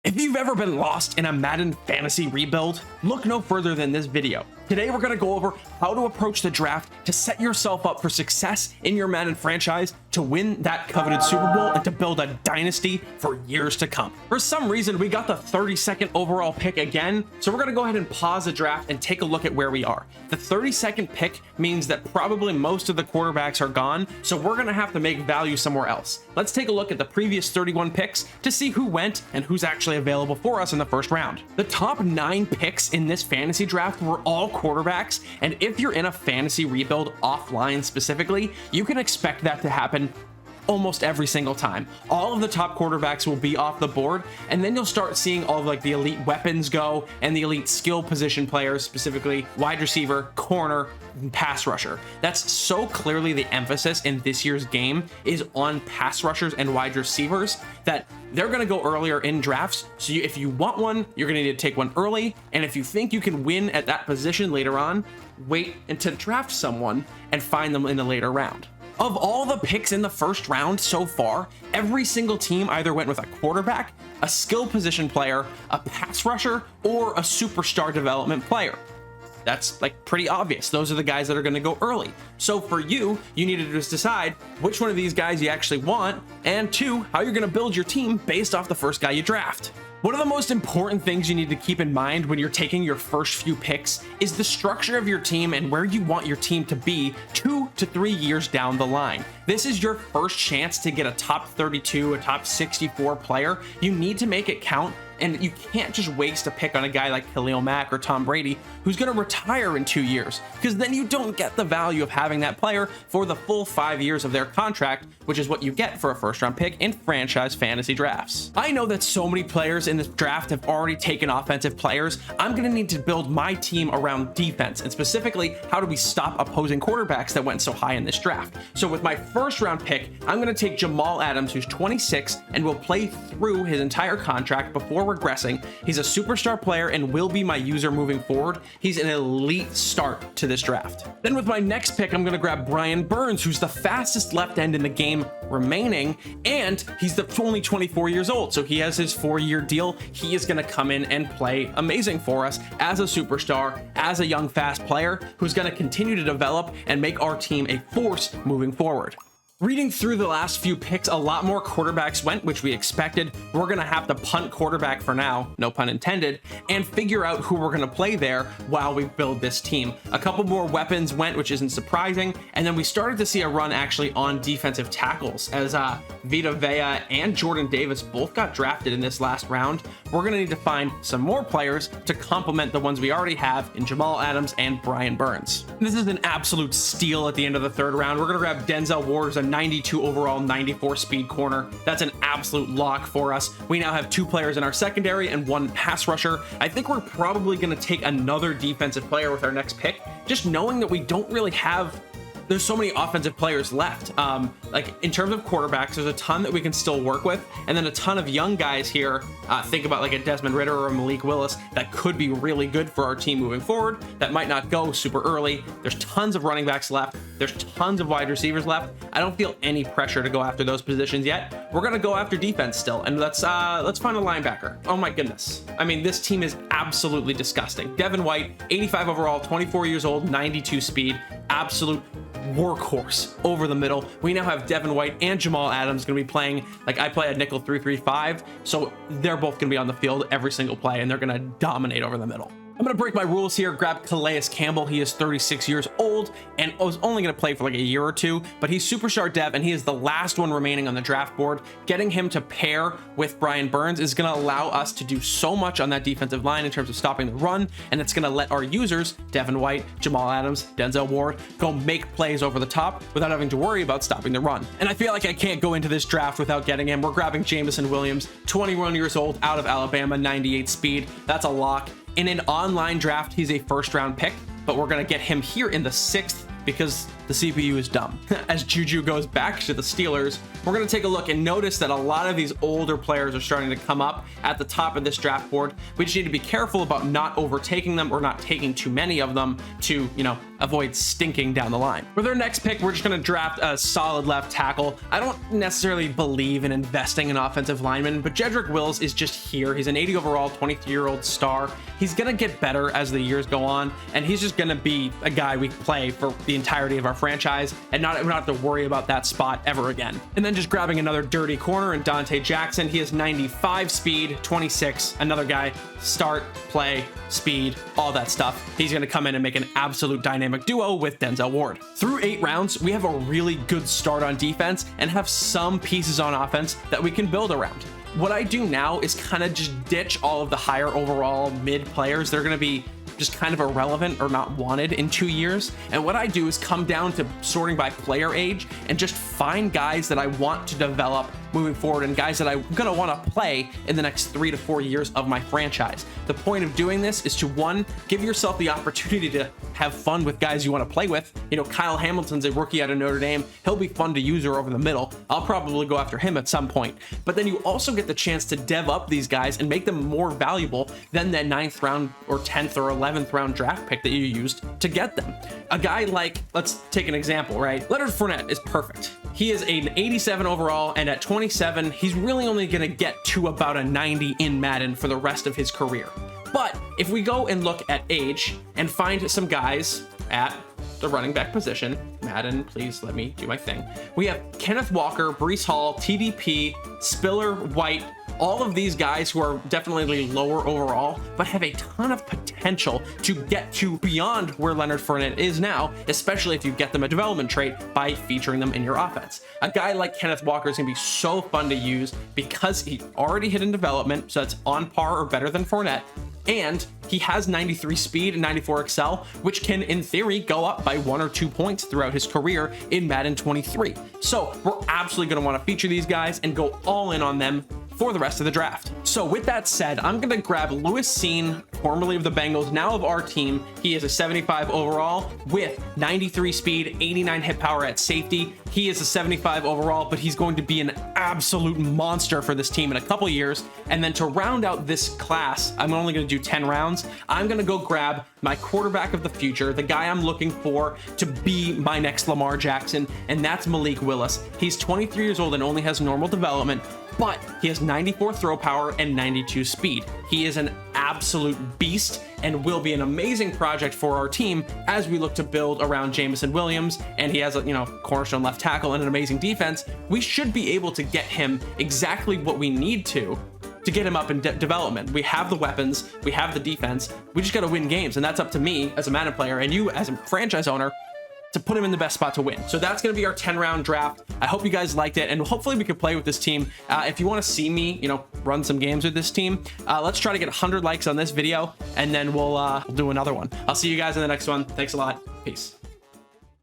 If you've ever been lost in a Madden fantasy rebuild, look no further than this video. Today we're going to go over how to approach the draft to set yourself up for success in your Madden franchise, to win that coveted Super Bowl, and to build a dynasty for years to come. For some reason, we got the 32nd overall pick again, so we're going to go ahead and pause the draft and take a look at where we are. The 32nd pick means that probably most of the quarterbacks are gone, so we're going to have to make value somewhere else. Let's take a look at the previous 31 picks to see who went and who's actually available for us in the first round. The top 9 picks in this fantasy draft were all quarterbacks, and if you're in a fantasy rebuild offline specifically, you can expect that to happen almost every single time. All of the top quarterbacks will be off the board, and then you'll start seeing all of like the elite weapons go and the elite skill position players, specifically wide receiver, corner, and pass rusher. That's so clearly the emphasis in this year's game is on pass rushers and wide receivers, that they're going to go earlier in drafts. So if you want one, you're going to need to take one early, and if you think you can win at that position later on, wait until draft someone and find them in a later round. Of all the picks in the first round so far, every single team either went with a quarterback, a skill position player, a pass rusher, or a superstar development player. That's like pretty obvious. Those are the guys that are going to go early. So for you, you need to just decide which one of these guys you actually want, and 2, how you're going to build your team based off the first guy you draft. One of the most important things you need to keep in mind when you're taking your first few picks is the structure of your team and where you want your team to be 2 to 3 years down the line. This is your first chance to get a top 32, a top 64 player. You need to make it count, and you can't just waste a pick on a guy like Khalil Mack or Tom Brady who's going to retire in 2 years, because then you don't get the value of having that player for the full 5 years of their contract, which is what you get for a first round pick in franchise fantasy drafts. I know that so many players in this draft have already taken offensive players. I'm going to need to build my team around defense, and specifically, how do we stop opposing quarterbacks that went so high in this draft? So with my first round pick, I'm going to take Jamal Adams, who's 26 and will play through his entire contract before regressing. He's a superstar player and will be my user moving forward. He's an elite start to this draft. Then with my next pick, I'm going to grab Brian Burns, who's the fastest left end in the game remaining, and he's only 24 years old, so he has his 4-year deal. He is going to come in and play amazing for us as a superstar, as a young fast player who's going to continue to develop and make our team a force moving forward. Reading through the last few picks, a lot more quarterbacks went, which we expected. We're going to have to punt quarterback for now, no pun intended, and figure out who we're going to play there while we build this team. A couple more weapons went, which isn't surprising, and then we started to see a run actually on defensive tackles as Vita Vea and Jordan Davis both got drafted in this last round. We're going to need to find some more players to complement the ones we already have in Jamal Adams and Brian Burns. This is an absolute steal at the end of the 3rd round. We're going to grab Denzel Ward, a 92 overall, 94 speed corner. That's an absolute lock for us. We now have 2 players in our secondary and 1 pass rusher. I think we're probably going to take another defensive player with our next pick, just knowing that we don't really have, there's so many offensive players left. Like in terms of quarterbacks, there's a ton that we can still work with, and then a ton of young guys here. Think about like a Desmond Ridder or a Malik Willis that could be really good for our team moving forward. That might not go super early. There's tons of running backs left. There's tons of wide receivers left. I don't feel any pressure to go after those positions yet. We're gonna go after defense still, and let's find a linebacker. Oh my goodness. I mean, this team is absolutely disgusting. Devin White, 85 overall, 24 years old, 92 speed, absolute workhorse over the middle. We now have Devin White and Jamal Adams going to be playing, like I play a nickel 3-3-5, so they're both going to be on the field every single play, and they're going to dominate over the middle. I'm going to break my rules here, grab Calais Campbell. He is 36 years old and was only going to play for like a year or 2, but he's superstar dev and he is the last one remaining on the draft board. Getting him to pair with Brian Burns is going to allow us to do so much on that defensive line in terms of stopping the run, and it's going to let our users, Devin White, Jamal Adams, Denzel Ward, go make plays over the top without having to worry about stopping the run. And I feel like I can't go into this draft without getting him. We're grabbing Jamison Williams, 21 years old, out of Alabama, 98 speed. That's a lock. In an online draft, he's a 1st round pick, but we're going to get him here in the 6th because the CPU is dumb. As Juju goes back to the Steelers, we're going to take a look and notice that a lot of these older players are starting to come up at the top of this draft board. We just need to be careful about not overtaking them or not taking too many of them to, avoid stinking down the line. For their next pick, we're just going to draft a solid left tackle. I don't necessarily believe in investing in offensive linemen, but Jedrick Wills is just here. He's an 80 overall, 23-year-old star. He's going to get better as the years go on, and he's just going to be a guy we play for the entirety of our franchise and not have to worry about that spot ever again. And then just grabbing another dirty corner in Dante Jackson. He has 95 speed, 26, another guy, start, play, speed, all that stuff. He's going to come in and make an absolute dynamic duo with Denzel Ward. Through 8 rounds, we have a really good start on defense and have some pieces on offense that we can build around. What I do now is kind of just ditch all of the higher overall mid players. They're going to be just kind of irrelevant or not wanted in 2 years. And what I do is come down to sorting by player age and just find guys that I want to develop moving forward and guys that I'm going to want to play in the next 3 to 4 years of my franchise. The point of doing this is to, one, give yourself the opportunity to have fun with guys you want to play with. Kyle Hamilton's a rookie out of Notre Dame. He'll be fun to use over the middle. I'll probably go after him at some point. But then you also get the chance to dev up these guys and make them more valuable than that 9th round or 10th or 11th round draft pick that you used to get them. A guy like, let's take an example, right? Leonard Fournette is perfect. He is an 87 overall, and at 27, he's really only going to get to about a 90 in Madden for the rest of his career. But if we go and look at age and find some guys at the running back position, Madden, please let me do my thing. We have Kenneth Walker, Breece Hall, TDP, Spiller, White, all of these guys who are definitely lower overall, but have a ton of potential to get to beyond where Leonard Fournette is now, especially if you get them a development trait by featuring them in your offense. A guy like Kenneth Walker is going to be so fun to use because he already hit in development, so that's on par or better than Fournette. And he has 93 speed and 94 excel, which can, in theory, go up by 1 or 2 points throughout his career in Madden 23. So we're absolutely going to want to feature these guys and go all in on them for the rest of the draft. So with that said, I'm going to grab Lewis Cine, formerly of the Bengals, now of our team. He is a 75 overall with 93 speed, 89 hit power at safety. He is a 75 overall, but he's going to be an absolute monster for this team in a couple years. And then to round out this class, I'm only going to do 10 rounds. I'm going to go grab my quarterback of the future, the guy I'm looking for to be my next Lamar Jackson, and that's Malik Willis. He's 23 years old and only has normal development, but he has 94 throw power and 92 speed. He is an absolute beast and will be an amazing project for our team as we look to build around Jameson Williams, and he has a cornerstone left tackle and an amazing defense. We should be able to get him exactly what we need to get him up in development. We have the weapons, we have the defense, we just got to win games, and that's up to me as a Madden player and you as a franchise owner to put him in the best spot to win. So that's going to be our 10-round draft. I hope you guys liked it, and hopefully we can play with this team. If you want to see me, run some games with this team, let's try to get 100 likes on this video, and then we'll do another one. I'll see you guys in the next one. Thanks a lot. Peace.